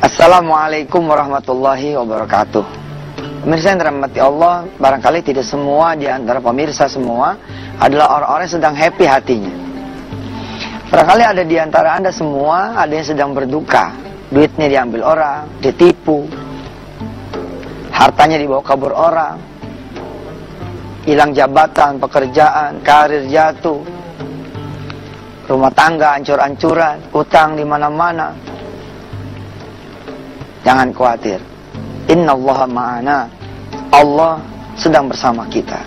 Assalamualaikum warahmatullahi wabarakatuh. Pemirsa yang dirahmati Allah, barangkali tidak semua di antara pemirsa semua adalah orang-orang yang sedang happy hatinya. Barangkali ada di antara Anda semua ada yang sedang berduka. Duitnya diambil orang, ditipu, hartanya dibawa kabur orang, hilang jabatan, pekerjaan, karir jatuh, rumah tangga hancur-hancuran, utang di mana-mana. Jangan khawatir. Innallaha ma'ana. Allah sedang bersama kita.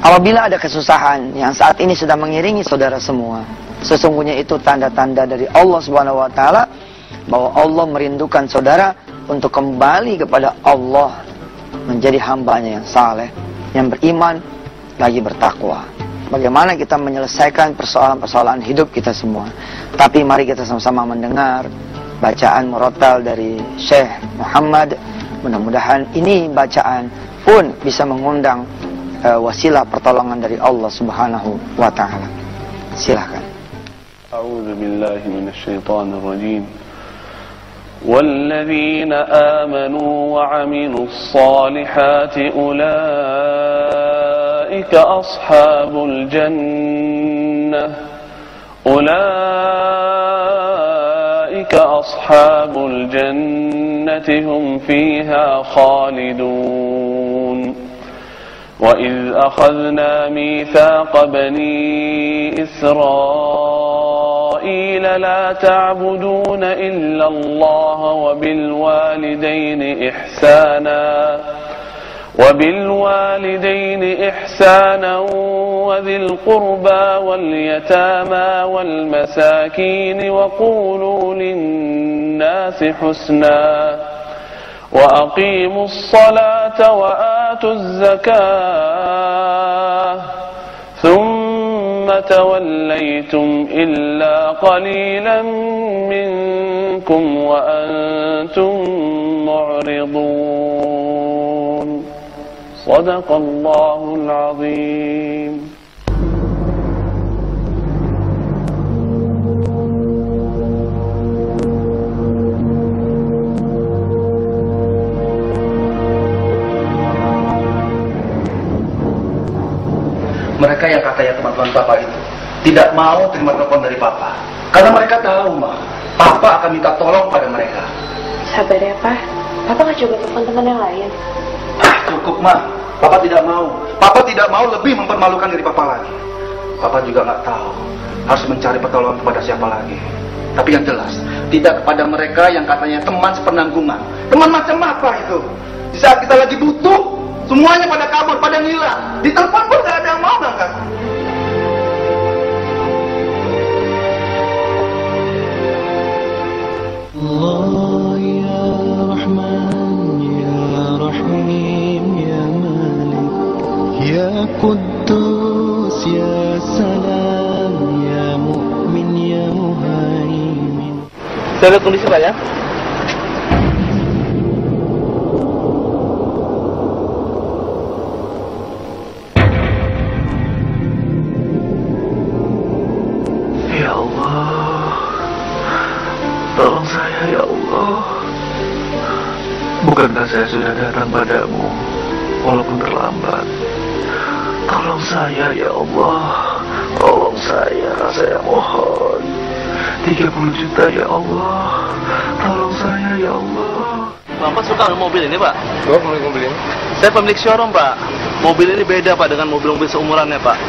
Apabila ada kesusahan yang saat ini sedang mengiringi saudara semua, sesungguhnya itu tanda-tanda dari Allah Subhanahu wa taala bahwa Allah merindukan saudara untuk kembali kepada Allah, menjadi hambanya yang saleh, yang beriman, lagi bertakwa. Bagaimana kita menyelesaikan persoalan-persoalan hidup kita semua. Tapi mari kita sama-sama mendengar bacaan murattal dari Syekh Muhammad. Mudah-mudahan ini bacaan pun bisa mengundang wasilah pertolongan dari Allah Subhanahu wa taala. Silakan. A'udzu billahi minasyaitonir rajim. وَالَّذِينَ آمَنُوا وَعَمِلُوا الصَّالِحَاتِ أُولَئِكَ أَصْحَابُ الْجَنَّةِ أصحاب الجنة هم فيها خالدون وإذ أخذنا ميثاق بني إسرائيل لا تعبدون إلا الله وبالوالدين إحسانا وذي القربى واليتامى والمساكين وقولوا للناس حسنا وأقيموا الصلاة وآتوا الزكاة ثم توليتم إلا قليلا منكم وأنتم معرضون صدق الله العظيم. Mereka yang katanya teman-teman Papa itu tidak mau terima telepon dari Papa karena mereka tahu, Ma, Papa akan minta tolong pada mereka. Sabar ya, Pak. Papa nggak coba telepon teman yang lain. Cukup, Ma. Papa tidak mau. Papa tidak mau lebih mempermalukan diri Papa lagi. Papa juga nggak tahu harus mencari pertolongan kepada siapa lagi. Tapi yang jelas, tidak kepada mereka yang katanya teman sepenanggungan. Teman macam apa itu? Di saat kita lagi butuh, semuanya pada kabur, pada ngilang. Di telepon pun gak ada yang mau ngangkat. Allah ya Rahman ya Rahim ya Malik ya Quddus ya Salam ya Mu'min ya Muhaimin. Saya lihat kondisi Pak ya. Ya Allah, tolong saya ya Allah. Bukankah saya sudah datang padamu walaupun terlambat? Tolong saya ya Allah, tolong saya mohon. 30 juta ya Allah, tolong saya ya Allah. Bapak suka dengan mobil ini Pak? Gua pemilik mobil ini. Saya pemilik showroom Pak. Mobil ini beda Pak dengan mobil-mobil seumurannya Pak.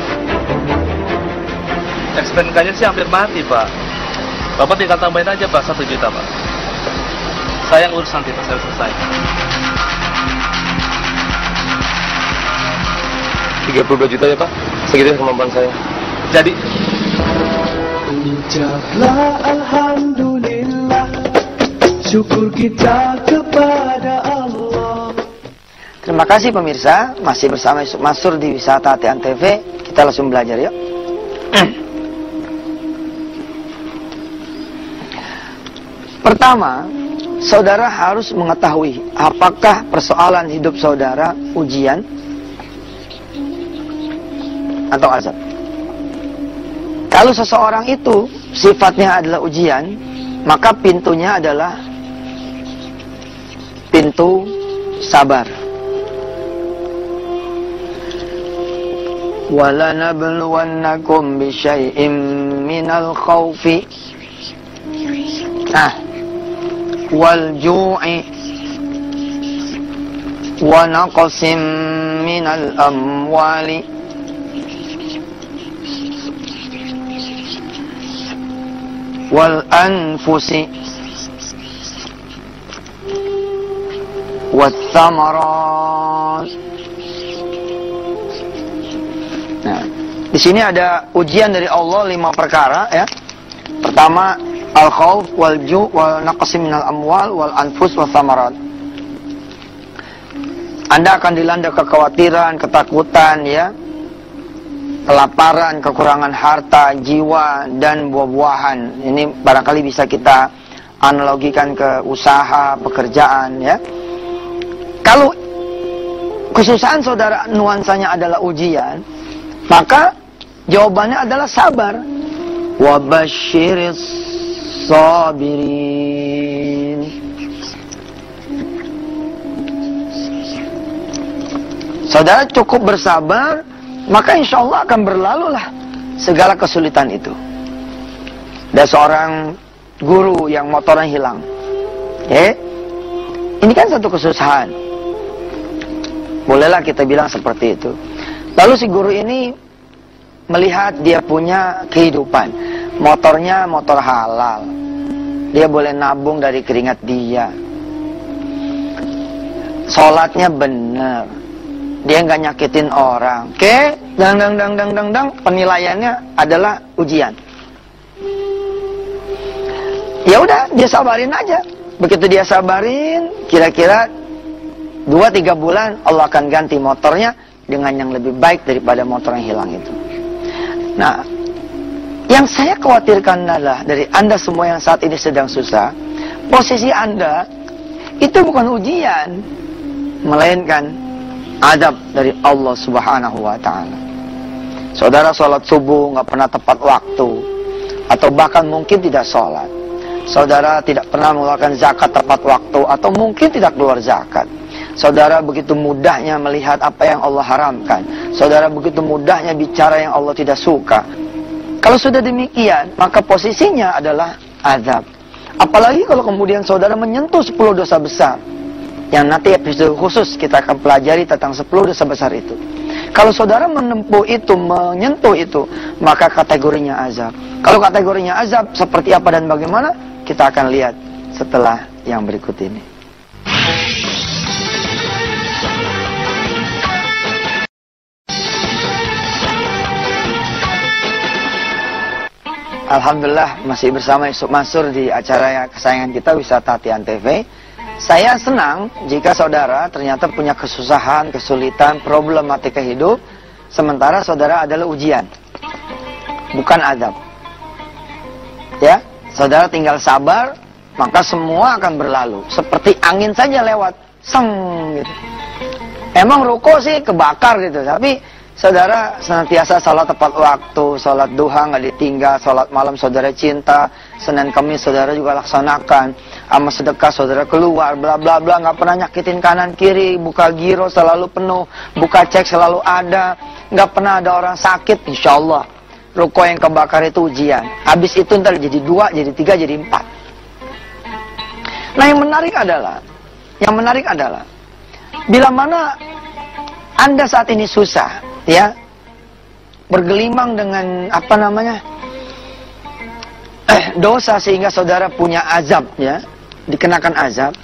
SPNK-nya sih hampir mati Pak. Bapak tinggal tambahin aja Pak 1 juta Pak. Saya yang urus nanti Pak, saya selesai. 32 juta ya Pak. Segitu kemampuan saya. Jadi Ucaplah alhamdulillah, syukur kita kepada Allah. Terima kasih pemirsa, masih bersama Yusuf Mansur di Wisata Hati Antv. Kita langsung belajar yuk. Pertama, saudara harus mengetahui apakah persoalan hidup saudara ujian atau azab. Kalau seseorang itu sifatnya adalah ujian, maka pintunya adalah pintu sabar. Walanabluwannakum bisyai'im minal khawfi wal ju'i wa naqsim minal amwali wal anfusi wat thamarat. Nah, di sini ada ujian dari Allah 5 perkara ya. Pertama, al-khauf wal ju' wal naqsim minal amwal wal anfus was thamarat. Anda akan dilanda kekhawatiran, ketakutan ya. Kelaparan, kekurangan harta, jiwa dan buah-buahan. Ini barangkali bisa kita analogikan ke usaha, pekerjaan ya. Kalau kesusahan saudara nuansanya adalah ujian, maka jawabannya adalah sabar. Wabasyiris sabirin. Saudara cukup bersabar, maka insya Allah akan berlalulah segala kesulitan itu. Ada seorang guru yang motornya hilang. Ini kan satu kesusahan. Bolehlah kita bilang seperti itu. Lalu si guru ini melihat dia punya kehidupan. Motornya motor halal. Dia boleh nabung dari keringat dia. Sholatnya benar. Dia nggak nyakitin orang. Oke, penilaiannya adalah ujian. Ya udah, dia sabarin aja. Begitu dia sabarin, kira-kira 2-3 bulan Allah akan ganti motornya dengan yang lebih baik daripada motor yang hilang itu. Nah, yang saya khawatirkan adalah dari Anda semua yang saat ini sedang susah, posisi Anda itu bukan ujian, melainkan azab dari Allah Subhanahu wa Ta'ala. Saudara sholat subuh nggak pernah tepat waktu, atau bahkan mungkin tidak sholat. Saudara tidak pernah mengeluarkan zakat tepat waktu, atau mungkin tidak keluar zakat. Saudara begitu mudahnya melihat apa yang Allah haramkan. Saudara begitu mudahnya bicara yang Allah tidak suka. Kalau sudah demikian, maka posisinya adalah azab. Apalagi kalau kemudian saudara menyentuh 10 dosa besar. Yang nanti episode khusus kita akan pelajari tentang 10 dosa besar itu. Kalau saudara menempuh itu, menyentuh itu, maka kategorinya azab. Kalau kategorinya azab, seperti apa dan bagaimana? Kita akan lihat setelah yang berikut ini. Alhamdulillah masih bersama Yusuf Mansur di acara kesayangan kita, Wisata Hati Antv. Saya senang jika saudara ternyata punya kesusahan, kesulitan, problematika hidup, sementara saudara adalah ujian, bukan azab. Ya, saudara tinggal sabar, maka semua akan berlalu. Seperti angin saja lewat, seng gitu. Emang ruko sih kebakar gitu, tapi saudara senantiasa sholat tepat waktu, sholat duha nggak ditinggal, sholat malam saudara cinta, Senin Kamis saudara juga laksanakan, sama sedekah saudara keluar, bla bla bla, nggak pernah nyakitin kanan kiri, buka giro selalu penuh, buka cek selalu ada, nggak pernah ada orang sakit, insya Allah. Ruko yang kebakar itu ujian, habis itu ntar jadi 2, jadi 3, jadi 4. Nah yang menarik adalah, bila mana Anda saat ini susah, ya, bergelimang dengan dosa sehingga saudara punya azab, ya, dikenakan azab.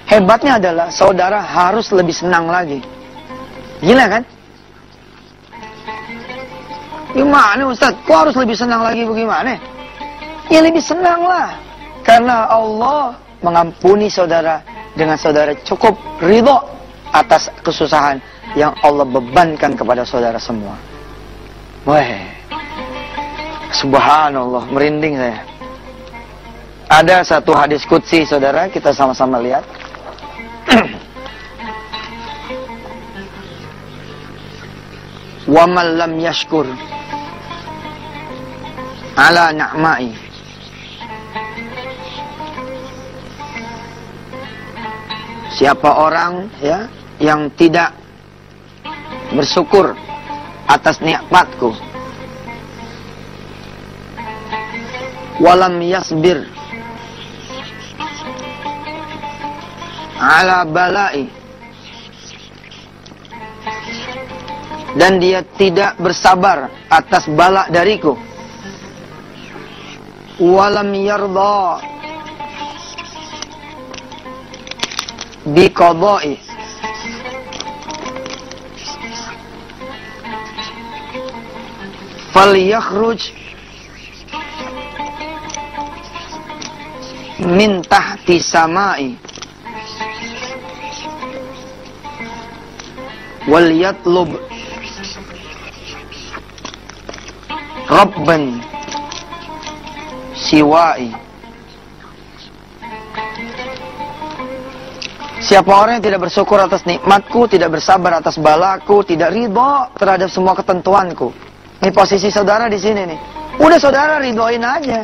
Hebatnya adalah saudara harus lebih senang lagi. Gila kan? Gimana Ustaz? Kok harus lebih senang lagi bagaimana? Ya lebih senang lah, karena Allah mengampuni saudara dengan saudara cukup ridho atas kesusahan yang Allah bebankan kepada saudara semua. Wah, subhanallah, merinding saya. Ada satu hadis qudsi saudara, kita sama-sama lihat. Wa man lam yashkur ala na'mai Siapa orang ya yang tidak bersyukur atas nikmatku, walam yasbir ala balai, dan dia tidak bersabar atas bala dariku, walam yarda biqadai, falyakhruj min tahti samai wal yatlub rabban siwai. Siapa orang yang tidak bersyukur atas nikmatku, tidak bersabar atas balaku, tidak ridho terhadap semua ketentuanku. Ini posisi saudara di sini nih. Udah saudara ridhoin aja.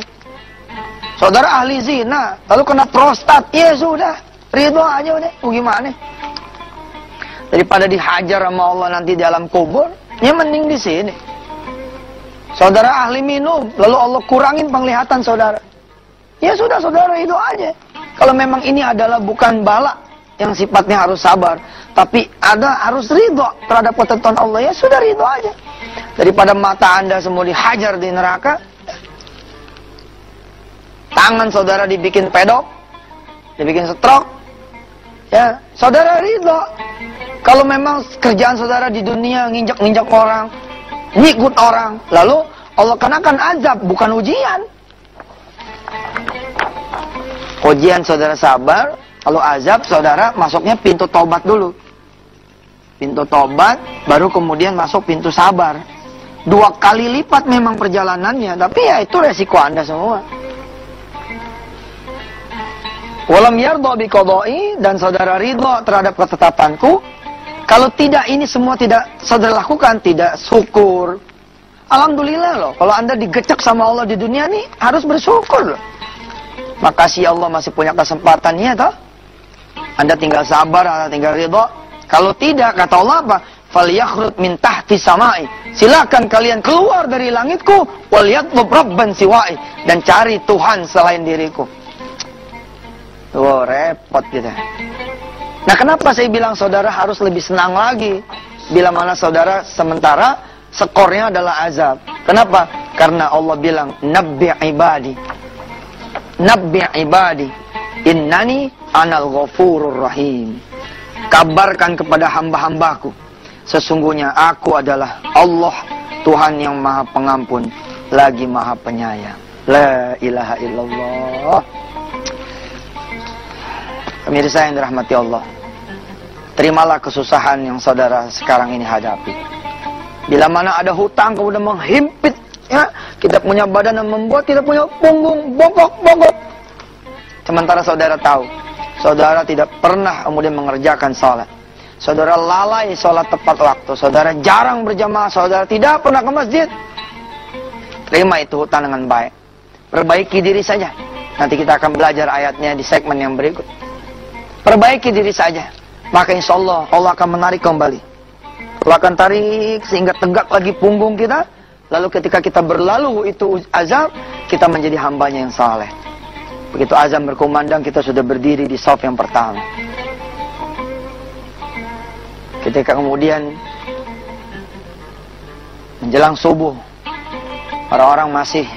Saudara ahli zina, lalu kena prostat, ya sudah, ridho aja udah. Gimana? Daripada dihajar sama Allah nanti di alam kubur, ya mending di sini. Saudara ahli minum, lalu Allah kurangin penglihatan saudara. Ya sudah saudara ridho aja. Kalau memang ini adalah bukan bala yang sifatnya harus sabar, tapi harus ridho terhadap ketentuan Allah, ya sudah ridho aja. Daripada mata anda semua dihajar di neraka, tangan saudara dibikin pedok, dibikin stroke, ya saudara ridho. Kalau memang kerjaan saudara di dunia nginjak-nginjak orang, nyikut orang, lalu Allah kenakan azab, bukan ujian. Ujian saudara sabar, kalau azab saudara masuknya pintu tobat dulu. Pintu tobat, baru kemudian masuk pintu sabar. 2 kali lipat memang perjalanannya, tapi ya itu resiko anda semua. Walam yardha biqadai, dan saudara ridho terhadap ketetapanku. Kalau tidak, ini semua tidak saudara lakukan, tidak syukur. Alhamdulillah loh, kalau anda digecek sama Allah di dunia nih, harus bersyukur loh. Makasih Allah masih punya kesempatannya toh. Anda tinggal sabar, Anda tinggal ridho. Kalau tidak, kata Allah apa? Falyakhruj min tahti samai. Silakan kalian keluar dari langitku, wal yatlub rabban siwai, dan cari Tuhan selain diriku. Tuh, repot gitu. Nah, kenapa saya bilang saudara harus lebih senang lagi? Bila mana saudara sementara skornya adalah azab. Kenapa? Karena Allah bilang, Nabbi ibadi. Nabbi ibadi. Innani anal ghafurur rahim. Kabarkan kepada hamba-hambaku, sesungguhnya aku adalah Allah, Tuhan yang maha pengampun, lagi maha penyayang. La ilaha illallah. Pemirsa yang dirahmati Allah, terimalah kesusahan yang saudara sekarang ini hadapi. Bila mana ada hutang kemudian menghimpit, ya, kita punya badan yang membuat kita punya punggung bongkok-bongkok. Sementara saudara tahu, saudara tidak pernah kemudian mengerjakan sholat. Saudara lalai sholat tepat waktu. Saudara jarang berjamaah. Saudara tidak pernah ke masjid. Terima itu hutang dengan baik. Perbaiki diri saja. Nanti kita akan belajar ayatnya di segmen yang berikut. Perbaiki diri saja. Maka insya Allah, Allah akan menarik kembali. Allah akan tarik sehingga tegak lagi punggung kita. Lalu ketika kita berlalu itu azab, kita menjadi hambanya yang saleh. Begitu azan berkumandang, kita sudah berdiri di shaf yang pertama. Ketika kemudian menjelang subuh, orang-orang masih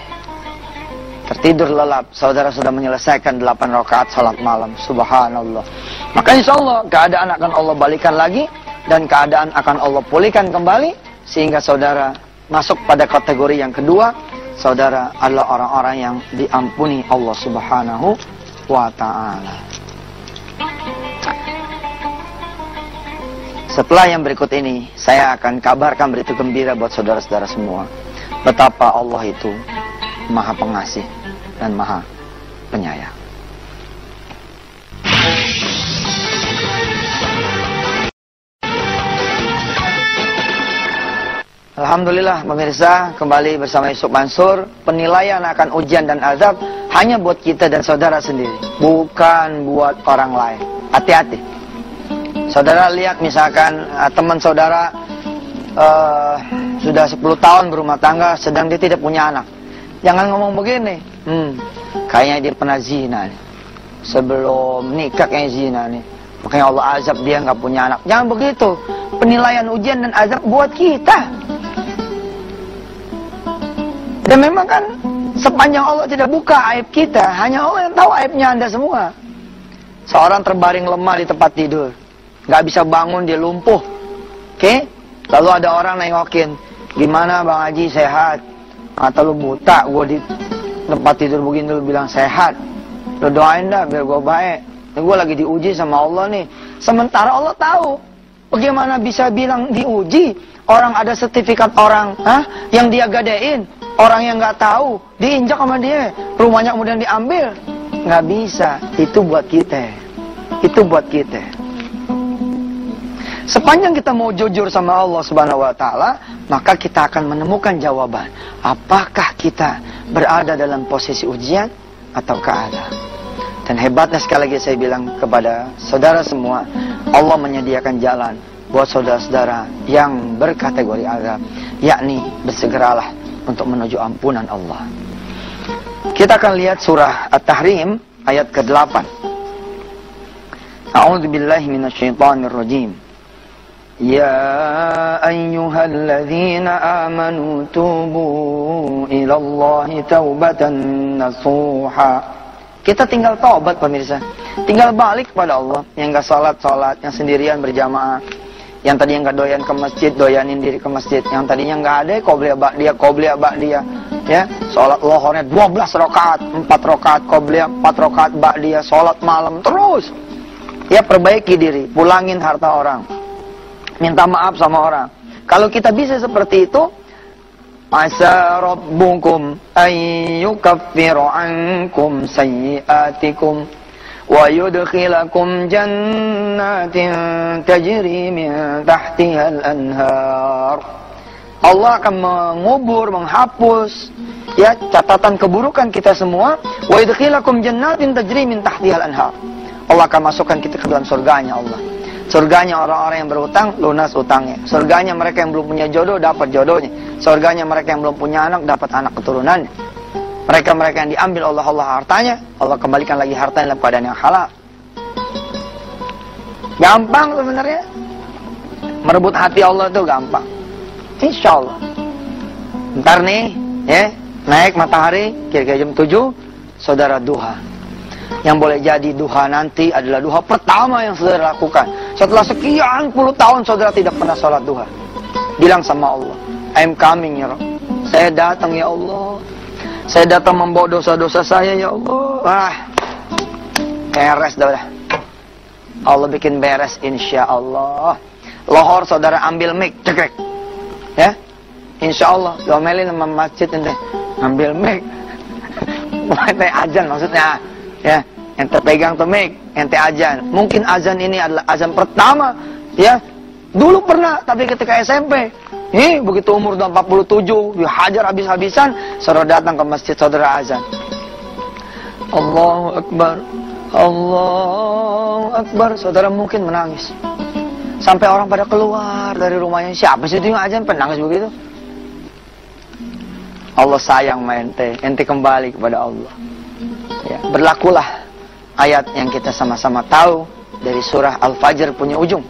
tertidur lelap, saudara sudah menyelesaikan 8 rakaat salat malam. Subhanallah. Maka insya Allah keadaan akan Allah balikan lagi, dan keadaan akan Allah pulihkan kembali, sehingga saudara masuk pada kategori yang kedua. Saudara adalah orang-orang yang diampuni Allah Subhanahu wa ta'ala. Setelah yang berikut ini, saya akan kabarkan berita gembira buat saudara-saudara semua, betapa Allah itu maha pengasih dan maha penyayang. Alhamdulillah pemirsa, kembali bersama Yusuf Mansur. Penilaian akan ujian dan azab hanya buat kita dan saudara sendiri, bukan buat orang lain. Hati-hati. Saudara lihat misalkan teman saudara sudah 10 tahun berumah tangga, sedang dia tidak punya anak. Jangan ngomong begini, kayaknya dia pernah zina nih. Sebelum nikah kayaknya zina nih, makanya Allah azab dia nggak punya anak. Jangan begitu. Penilaian ujian dan azab buat kita. Dan memang kan sepanjang Allah tidak buka aib kita, hanya Allah yang tahu aibnya Anda semua. Seorang terbaring lemah di tempat tidur, nggak bisa bangun, dia lumpuh. Oke? Lalu ada orang nengokin, gimana Bang Haji, sehat? Atau lu buta, gue di tempat tidur begini, lu bilang sehat. Lu doain dah biar gue baik. Gue lagi diuji sama Allah nih. Sementara Allah tahu. Bagaimana bisa bilang diuji? Orang ada sertifikat orang yang dia gadein. Orang yang nggak tahu, diinjak sama dia. Rumahnya kemudian diambil. Nggak bisa. Itu buat kita. Itu buat kita. Sepanjang kita mau jujur sama Allah Subhanahu wa taala, maka kita akan menemukan jawaban. Apakah kita berada dalam posisi ujian ataukah ada? Dan hebatnya sekali lagi saya bilang kepada saudara semua, Allah menyediakan jalan buat saudara-saudara yang berkategori azab, yakni bersegeralah untuk menuju ampunan Allah. Kita akan lihat surah At-Tahrim ayat ke-8. A'udzubillahi minasyaitonirrajim. Ya ayyuhalladzina amanu tubu ilallahi taubatan nasuha. Kita tinggal taubat pemirsa. Tinggal balik kepada Allah. Yang gak sholat, yang sendirian berjamaah. Yang tadinya gak doyan ke masjid, doyanin diri ke masjid. Yang tadinya gak ada, qobliyah ba'diyah. Ya, sholat lohornya 12 rakaat, 4 rakaat qobliyah, 4 rakaat ba'diyah, sholat malam terus. Ya, perbaiki diri, pulangin harta orang. Minta maaf sama orang. Kalau kita bisa seperti itu, asa rabbukum ayyukaffiru ankum sayyiatikum wa yudkhilakum jannatin tajri min tahtihal anhar. Allah akan mengubur, menghapus ya catatan keburukan kita semua. Wa yudkhilakum jannatin tajri min tahtihal anhar. Allah akan masukkan kita ke dalam surganya Allah. Surganya orang-orang yang berutang, lunas utangnya. Surganya mereka yang belum punya jodoh, dapat jodohnya. Surganya mereka yang belum punya anak, dapat anak keturunannya. Mereka-mereka yang diambil Allah hartanya, Allah kembalikan lagi hartanya dalam keadaan yang halal. Gampang sebenarnya. Merebut hati Allah itu gampang. Insya Allah. Ntar nih, ya, naik matahari, kira-kira jam 7, saudara duha. Yang boleh jadi duha nanti adalah duha pertama yang saudara lakukan. Setelah sekian puluh tahun saudara tidak pernah sholat duha. Bilang sama Allah, I'm coming ya Rabb. Saya datang ya Allah. Saya datang membawa dosa-dosa saya ya Allah. Beres dah. Allah bikin beres insya Allah. Lohor saudara ambil mic, cekrek. Ya, insya Allah. Domelin sama masjid ente. Ambil mic. Ente azan maksudnya. Ya, ente pegang tuh mic, ente azan. Mungkin azan ini adalah azan pertama, ya. Dulu pernah, tapi ketika SMP, begitu umur udah 47, dihajar habis-habisan, saudara datang ke masjid, saudara azan. Allahu Akbar, Allahu Akbar. Saudara mungkin menangis. Sampai orang pada keluar dari rumahnya. Siapa sih itu yang azan penangis begitu? Allah sayang sama ente kembali kepada Allah. Ya, berlakulah ayat yang kita sama-sama tahu dari surah Al-Fajr punya ujung.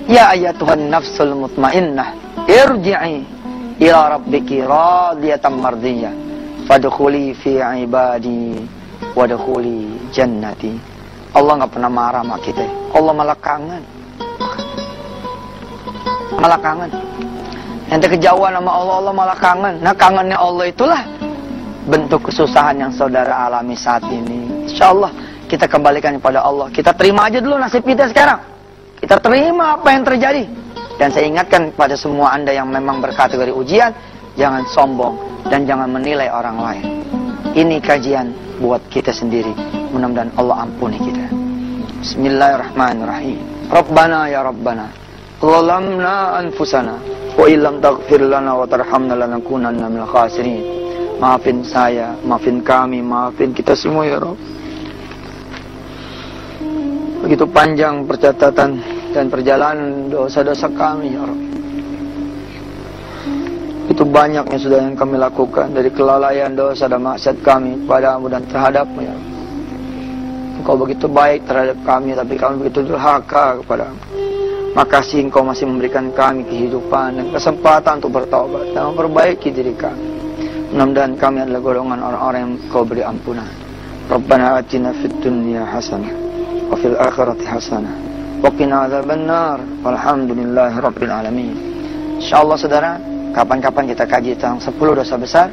Ya ayatuhan nafsul mutmainnah, irji'i ila rabbiki radiyatan mardiyah, fadkhuli fi ibadi wadkhuli jannati. Allah nggak pernah marah sama kita. Allah malah kangen. Malah kangen. Ente kejauhan sama Allah, Allah malah kangen. Nah, kangennya Allah itulah bentuk kesusahan yang saudara alami saat ini. Insya Allah kita kembalikan kepada Allah. Kita terima aja dulu nasib kita sekarang. Kita terima apa yang terjadi. Dan saya ingatkan kepada semua anda yang memang berkategori ujian, jangan sombong dan jangan menilai orang lain. Ini kajian buat kita sendiri. Mudah-mudahan Allah ampuni kita. Bismillahirrahmanirrahim. Rabbana ya Rabbana, zalamna anfusana wa illam taghfir lana wa tarhamna lanakunanna minal khasirin. Maafin saya, maafin kami, maafin kita semua ya Rabb. Begitu panjang percatatan dan perjalanan dosa-dosa kami, ya Rabb. Itu banyaknya sudah yang kami lakukan dari kelalaian dosa dan maksiat kami kepadamu dan terhadapmu, ya Rabb. Engkau begitu baik terhadap kami, tapi kami begitu durhaka kepadamu. Makasih Engkau masih memberikan kami kehidupan dan kesempatan untuk bertaubat dan memperbaiki diri kami. Mudah-mudahan kami adalah golongan orang-orang yang Engkau beri ampunan. Rabbana atina fid dunya hasanah wa fil akhirati hasanah wa qina adzabannar. Walhamdulillahi rabbil alamin. Insyaallah saudara, kapan-kapan kita kaji tentang 10 dosa besar.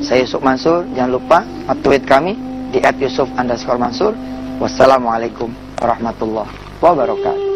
Saya Yusuf Mansur. Jangan lupa tweet kami di @yusuf_mansur. Wassalamualaikum warahmatullahi wabarakatuh.